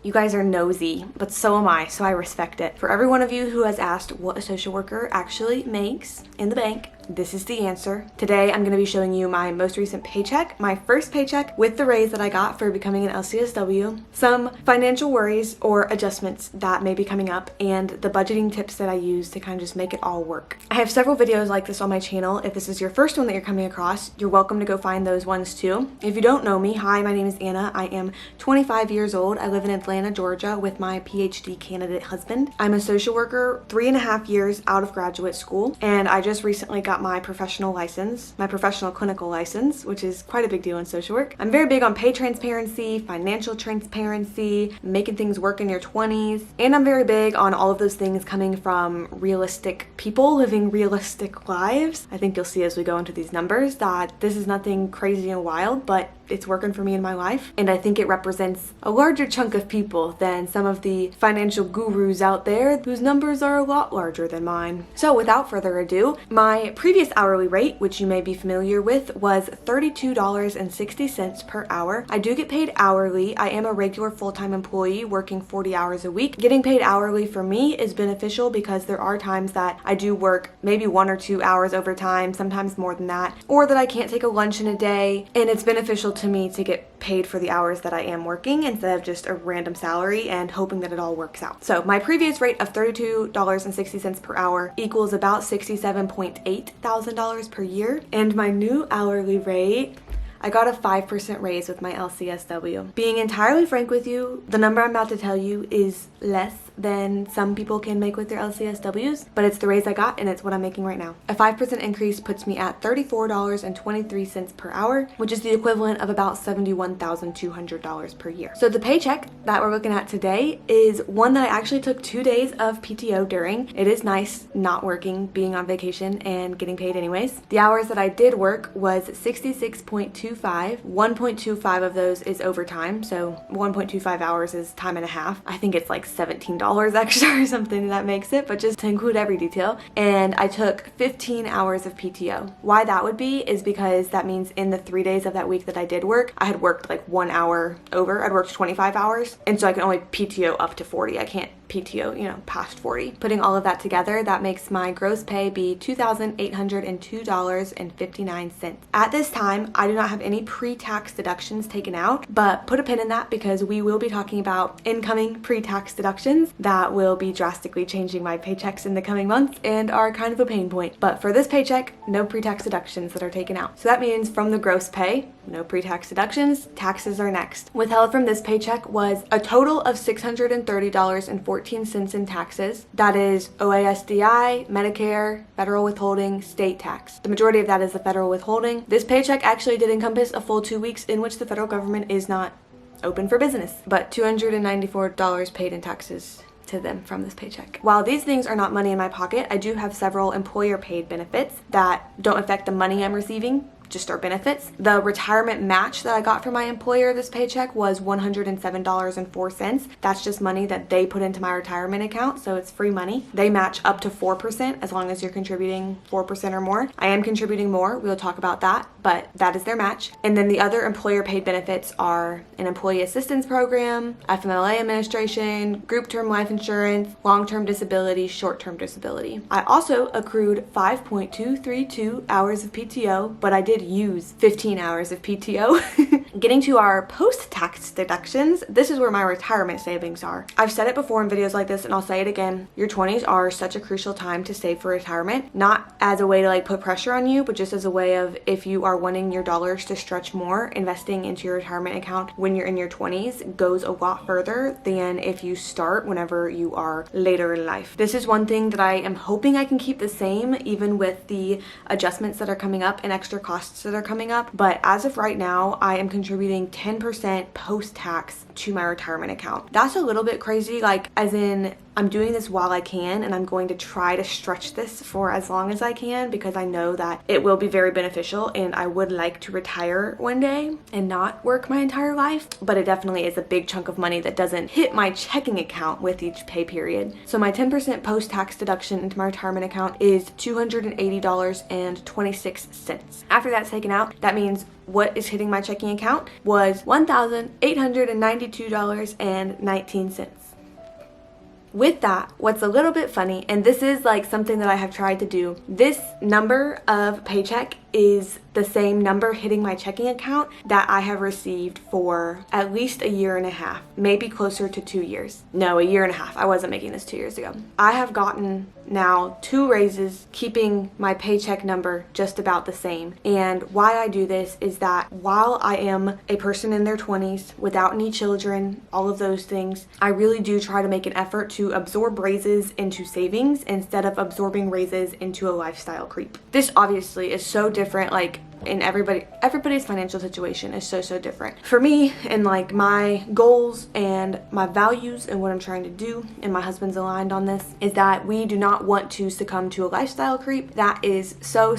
You guys are nosy, but so am I, so I respect it. For every one of you who has asked what a social worker actually makes in the bank, this is the answer. Today, I'm gonna be showing you my most recent paycheck, my first paycheck with the raise that I got for becoming an LCSW, some financial worries or adjustments that may be coming up, and the budgeting tips that I use to kind of just make it all work. I have several videos like this on my channel. If this is your first one that you're coming across, you're welcome to go find those ones too. If you don't know me, hi, my name is Anna. I am 25 years old. I live in Atlanta, Georgia with my PhD candidate husband. I'm a social worker 3.5 years out of graduate school, and I just recently got my professional license, my professional clinical license, which is quite a big deal in social work. I'm very big on pay transparency, financial transparency, making things work in your 20s, and I'm very big on all of those things coming from realistic people living realistic lives. I think you'll see as we go into these numbers that this is nothing crazy and wild, but it's working for me in my life, and I think it represents a larger chunk of people than some of the financial gurus out there whose numbers are a lot larger than mine. So without further ado, my previous hourly rate, which you may be familiar with, was $32.60 per hour. I do get paid hourly. I am a regular full-time employee working 40 hours a week. Getting paid hourly for me is beneficial because there are times that I do work maybe 1 or 2 hours overtime, sometimes more than that, or that I can't take a lunch in a day, and it's beneficial to me to get paid for the hours that I am working instead of just a random salary and hoping that it all works out. So my previous rate of $32.60 per hour equals about $67.8 thousand per year, and my new hourly rate, I got a 5% raise with my LCSW. Being entirely frank with you, the number I'm about to tell you is less than some people can make with their LCSWs, but it's the raise I got and it's what I'm making right now. A 5% increase puts me at $34.23 per hour, which is the equivalent of about $71,200 per year. So the paycheck that we're looking at today is one that I actually took 2 days of PTO during. It is nice not working, being on vacation, and getting paid anyways. The hours that I did work was 66.25. 1.25 of those is overtime, so 1.25 hours is time and a half. I think it's like $17 extra or something that makes it, but just to include every detail. And I took 15 hours of PTO. Why that would be is because that means in the 3 days of that week that I did work, I had worked like 1 hour over. I'd worked 25 hours, and so I can only PTO up to 40. I can't PTO, past 40. Putting all of that together, that makes my gross pay be $2,802.59. At this time, I do not have any pre-tax deductions taken out, but put a pin in that because we will be talking about incoming pre-tax deductions that will be drastically changing my paychecks in the coming months and are kind of a pain point. But for this paycheck, no pre-tax deductions that are taken out. So that means from the gross pay, no pre-tax deductions, taxes are next. Withheld from this paycheck was a total of $630.14 in taxes. That is OASDI, Medicare, federal withholding, state tax. The majority of that is the federal withholding. This paycheck actually did encompass a full 2 weeks in which the federal government is not open for business, but $294 paid in taxes to them from this paycheck. While these things are not money in my pocket, I do have several employer paid benefits that don't affect the money I'm receiving, just our benefits. The retirement match that I got from my employer this paycheck was $107.04. That's just money that they put into my retirement account, so it's free money. They match up to 4% as long as you're contributing 4% or more. I am contributing more, we'll talk about that, but that is their match. And then the other employer paid benefits are an employee assistance program, FMLA administration, group term life insurance, long-term disability, short-term disability. I also accrued 5.232 hours of PTO, but I did use 15 hours of PTO. Getting to our post-tax deductions, this is where my retirement savings are. I've said it before in videos like this, and I'll say it again. Your 20s are such a crucial time to save for retirement, not as a way to put pressure on you, but just as a way of, if you are wanting your dollars to stretch more, investing into your retirement account when you're in your 20s goes a lot further than if you start whenever you are later in life. This is one thing that I am hoping I can keep the same even with the adjustments that are coming up and extra costs that are coming up. But as of right now, I am contributing 10% post-tax to my retirement account. That's a little bit crazy, as in I'm doing this while I can, and I'm going to try to stretch this for as long as I can because I know that it will be very beneficial, and I would like to retire one day and not work my entire life, but it definitely is a big chunk of money that doesn't hit my checking account with each pay period. So my 10% post-tax deduction into my retirement account is $280.26. After that's taken out, that means what is hitting my checking account was $1,892.19. With that, what's a little bit funny, and this is like something that I have tried to do, this number of paycheck is the same number hitting my checking account that I have received for at least a year and a half, maybe closer to 2 years. No, a year and a half. I wasn't making this 2 years ago. I have gotten now 2 raises, keeping my paycheck number just about the same. And why I do this is that while I am a person in their 20s without any children, all of those things, I really do try to make an effort to absorb raises into savings instead of absorbing raises into a lifestyle creep. This obviously is so different, like in everybody's financial situation is so different. For me, and like my goals and my values and what I'm trying to do, and my husband's aligned on this, is that we do not want to succumb to a lifestyle creep that is so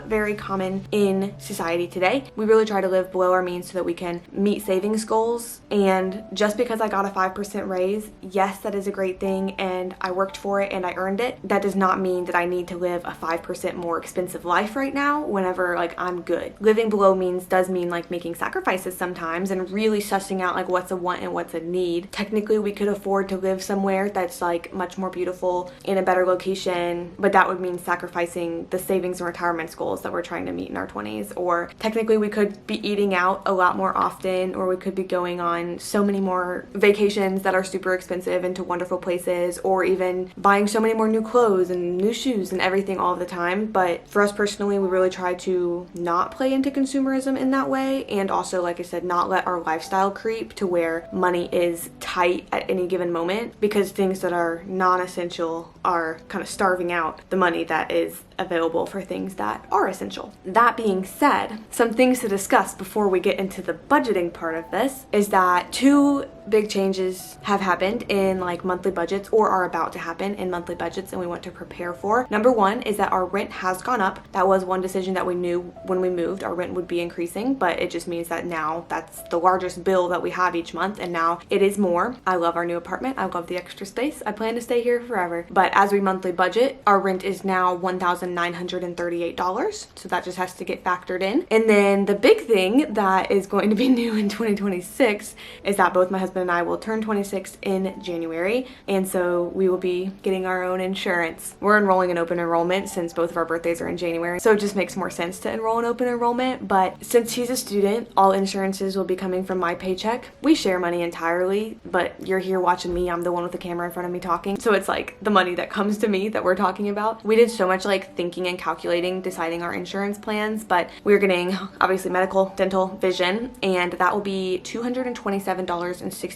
very common in society today. We really try to live below our means so that we can meet savings goals. And just because I got a 5% raise, yes, that is a great thing, and I worked for it and I earned it. That does not mean that I need to live a 5% more expensive life right now whenever like I'm good. Living below means does mean like making sacrifices sometimes and really sussing out like what's a want and what's a need. Technically, we could afford to live somewhere that's like much more beautiful in a better location, but that would mean sacrificing the savings and retirement goals that we're trying to meet in our 20s. Or technically, we could be eating out a lot more often, or we could be going on so many more vacations that are super expensive into wonderful places, or even buying so many more new clothes and new shoes and everything all the time. But for us personally, we really try to not play into consumerism in that way, and also, like I said, not let our lifestyle creep to where money is tight at any given moment, because things that are non-essential are kind of starving out the money that is available for things that are essential. That being said, some things to discuss before we get into the budgeting part of this is that 2 big changes have happened in like monthly budgets, or are about to happen in monthly budgets, and we want to prepare for. Number 1 is that our rent has gone up. That was one decision that we knew when we moved our rent would be increasing, but it just means that now that's the largest bill that we have each month, and now it is more. I love our new apartment. I love the extra space. I plan to stay here forever. But as we monthly budget, our rent is now $1,938, so that just has to get factored in. And then the big thing that is going to be new in 2026 is that both my husband and I will turn 26 in January, and so we will be getting our own insurance. We're enrolling in open enrollment since both of our birthdays are in January, so it just makes more sense to enroll in open enrollment. But since he's a student, all insurances will be coming from my paycheck. We share money entirely, but you're here watching me. I'm the one with the camera in front of me talking, so it's like the money that comes to me that we're talking about. We did so much like thinking and calculating, deciding our insurance plans, but we're getting obviously medical, dental, vision, and that will be $227.69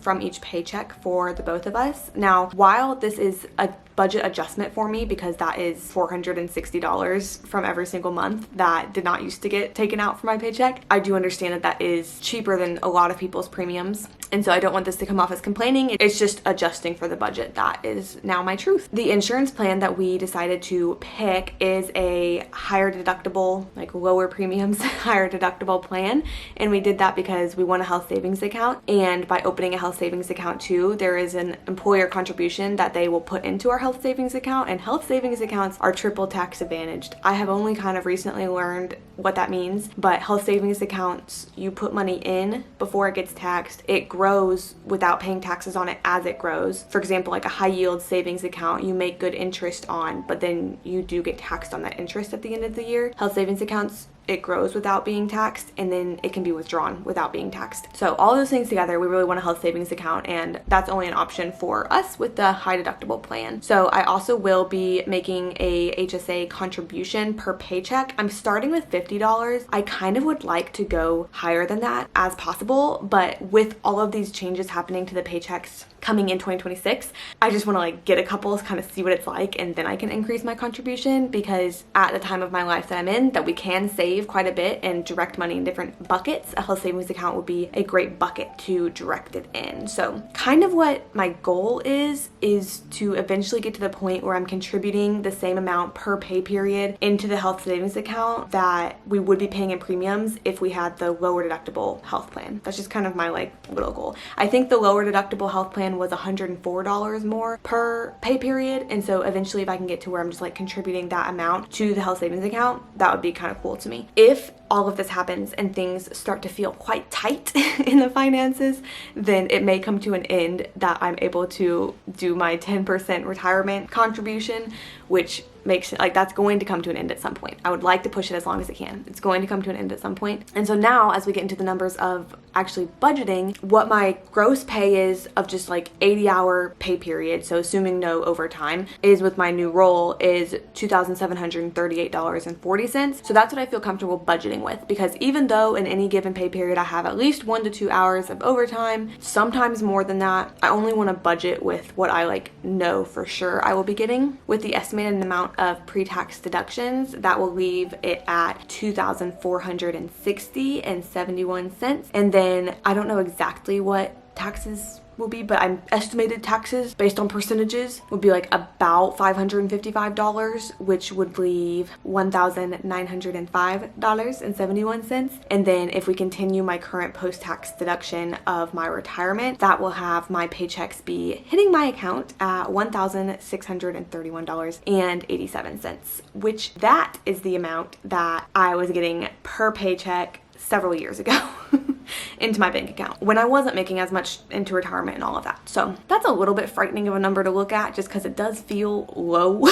from each paycheck for the both of us. Now, while this is a budget adjustment for me, because that is $460 from every single month that did not used to get taken out from my paycheck, I do understand that that is cheaper than a lot of people's premiums, and so I don't want this to come off as complaining. It's just adjusting for the budget. That is now my truth. The insurance plan that we decided to pick is a higher deductible, like lower premiums, higher deductible plan, and we did that because we want a health savings account, and by opening a health savings account too, there is an employer contribution that they will put into our health savings account, and health savings accounts are triple tax advantaged. I have only kind of recently learned what that means, but health savings accounts, you put money in before it gets taxed. It grows without paying taxes on it as it grows. For example, like a high yield savings account, you make good interest on, but then you do get taxed on that interest at the end of the year. Health savings accounts, it grows without being taxed, and then it can be withdrawn without being taxed. So all those things together, we really want a health savings account, and that's only an option for us with the high deductible plan. So I also will be making a HSA contribution per paycheck. I'm starting with $50. I kind of would like to go higher than that as possible, but with all of these changes happening to the paychecks coming in 2026, I just want to like get a couple, kind of see what it's like, and then I can increase my contribution, because at the time of my life that I'm in, that we can save save quite a bit and direct money in different buckets, a health savings account would be a great bucket to direct it in. So kind of what my goal is to eventually get to the point where I'm contributing the same amount per pay period into the health savings account that we would be paying in premiums if we had the lower deductible health plan. That's just kind of my like little goal. I think the lower deductible health plan was $104 more per pay period, and so eventually if I can get to where I'm just like contributing that amount to the health savings account, that would be kind of cool to me. If all of this happens and things start to feel quite tight in the finances, then it may come to an end that I'm able to do my 10% retirement contribution, which makes it like that's going to come to an end at some point. I would like to push it as long as it can. It's going to come to an end at some point. And so now as we get into the numbers of actually budgeting, what my gross pay is of just like 80-hour pay period, so assuming no overtime, is with my new role is $2,738.40. So that's what I feel comfortable budgeting with, because even though in any given pay period I have at least 1 to 2 hours of overtime, sometimes more than that, I only want to budget with what I like know for sure I will be getting. With the estimated amount of pre-tax deductions, that will leave it at $2,460.71. And then I don't know exactly what taxes will be, but I'm estimated taxes based on percentages would be like about $555, which would leave $1,905.71. And then if we continue my current post-tax deduction of my retirement, that will have my paychecks be hitting my account at $1,631.87, which that is the amount that I was getting per paycheck several years ago into my bank account when I wasn't making as much into retirement and all of that. So that's a little bit frightening of a number to look at just because it does feel low.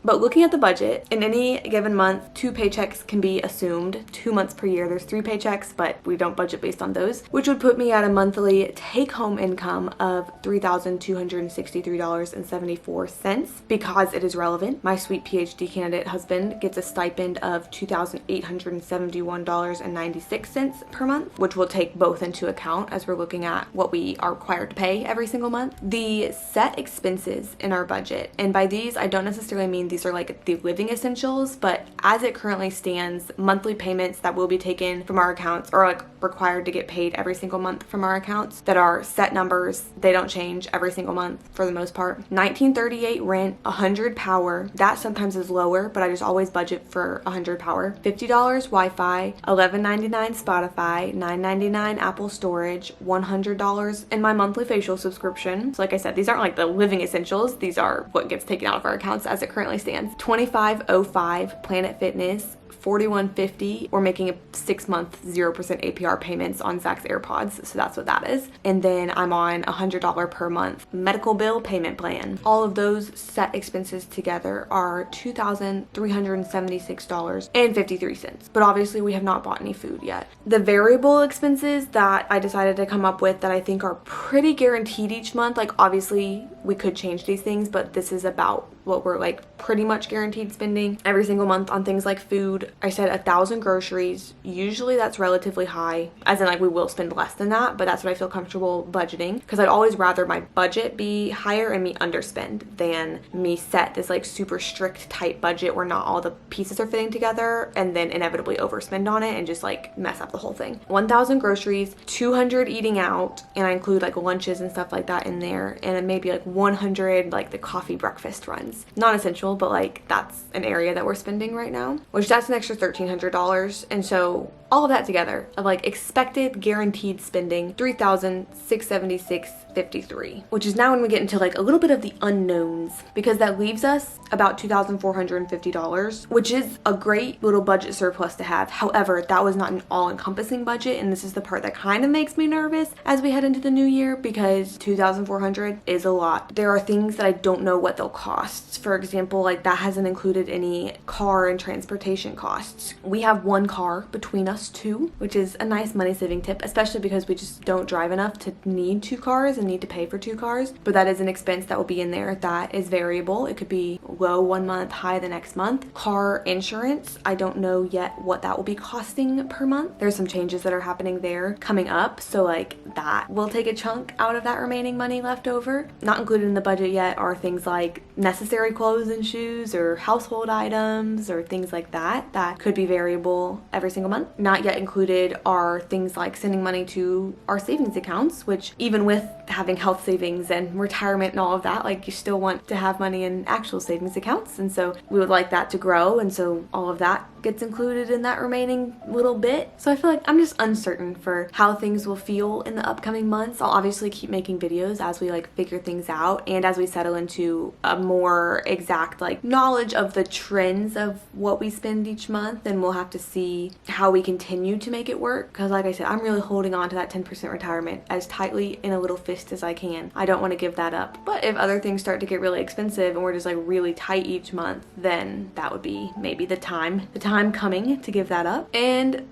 But looking at the budget, in any given month, 2 paychecks can be assumed. 2 months per year, there's 3 paychecks, but we don't budget based on those, which would put me at a monthly take-home income of $3,263.74. Because it is relevant, my sweet PhD candidate husband gets a stipend of $2,871.96 per month, which will take both into account as we're looking at what we are required to pay every single month. The set expenses in our budget, and by these I don't necessarily mean these are like the living essentials, but as it currently stands, monthly payments that will be taken from our accounts are like required to get paid every single month from our accounts that are set numbers. They don't change every single month for the most part. $19.38 rent, $100 power. That sometimes is lower, but I just always budget for $100 power. $50 Wi-Fi, $11.99 Spotify, $9.99 Apple storage, $100 in my monthly facial subscription. So like I said, these aren't like the living essentials. These are what gets taken out of our accounts as it currently stands. $25.05 Planet Fitness, $41.50. We're making a 6-month 0% APR payments on Zach's AirPods, so that's what that is. And then I'm on $100 per month medical bill payment plan. All of those set expenses together are $2,376.53. But obviously we have not bought any food yet. The variable expenses that I decided to come up with that I think are pretty guaranteed each month, like obviously we could change these things, but this is about what we're like pretty much guaranteed spending every single month on things like food. I said 1,000 groceries. Usually that's relatively high, as in like we will spend less than that, but that's what I feel comfortable budgeting, because I'd always rather my budget be higher and me underspend than me set this like super strict tight budget where not all the pieces are fitting together and then inevitably overspend on it and just like mess up the whole thing. 1,000 groceries, 200 eating out, and I include like lunches and stuff like that in there, and then maybe like 100 like the coffee breakfast runs. Not essential, but like that's an area that we're spending right now, which that's an extra $1,300. And so all of that together of like expected guaranteed spending, $3,676.53, which is now when we get into like a little bit of the unknowns, because that leaves us about $2,450, which is a great little budget surplus to have. However, that was not an all-encompassing budget, and this is the part that kind of makes me nervous as we head into the new year, because $2,400 is a lot. There are things that I don't know what they'll cost. For example, like that hasn't included any car and transportation costs. We have one car between us us 2, which is a nice money saving tip, especially because we just don't drive enough to need 2 cars and need to pay for 2 cars. But that is an expense that will be in there that is variable. It could be low one month, high the next month. Car insurance, I don't know yet what that will be costing per month. There's some changes that are happening there coming up, so like that will take a chunk out of that remaining money left over. Not included in the budget yet are things like necessary clothes and shoes or household items or things like that that could be variable every single month. Not yet included are things like sending money to our savings accounts, which even with having health savings and retirement and all of that, like you still want to have money in actual savings accounts, and so we would like that to grow, and so all of that gets included in that remaining little bit. So I feel like I'm just uncertain for how things will feel in the upcoming months. I'll obviously keep making videos as we like figure things out and as we settle into a more exact like knowledge of the trends of what we spend each month, and we'll have to see how we continue to make it work, because like I said, I'm really holding on to that 10% retirement as tightly in a little fist as I can. I don't want to give that up. But if other things start to get really expensive and we're just like really tight each month, then that would be maybe the time coming to give that up. And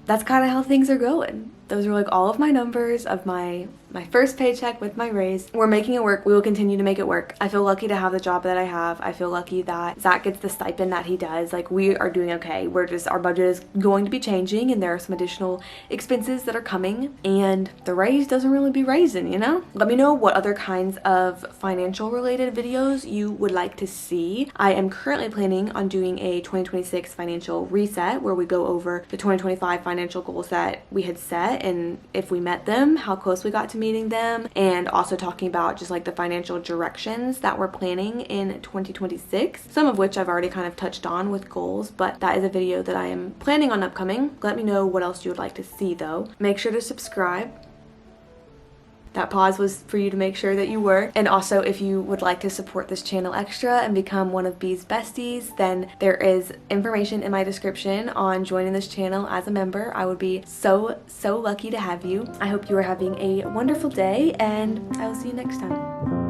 that's kind of how things are going. Those are like all of my numbers of my first paycheck with my raise. We're making it work. We will continue to make it work. I feel lucky to have the job that I have. I feel lucky that Zach gets the stipend that he does. Like, we are doing okay. Our budget is going to be changing, and there are some additional expenses that are coming, and the raise doesn't really be raising, you know? Let me know what other kinds of financial related videos you would like to see. I am currently planning on doing a 2026 financial reset where we go over the 2025 financial goals that we had set and if we met them, how close we got to meeting them, and also talking about just like the financial directions that we're planning in 2026, some of which I've already kind of touched on with goals, but that is a video that I am planning on upcoming. Let me know what else you would like to see though. Make sure to subscribe. That pause was for you to make sure that you were. And also, if you would like to support this channel extra and become one of B's besties, then there is information in my description on joining this channel as a member. I would be so lucky to have you. I hope you are having a wonderful day, and I will see you next time.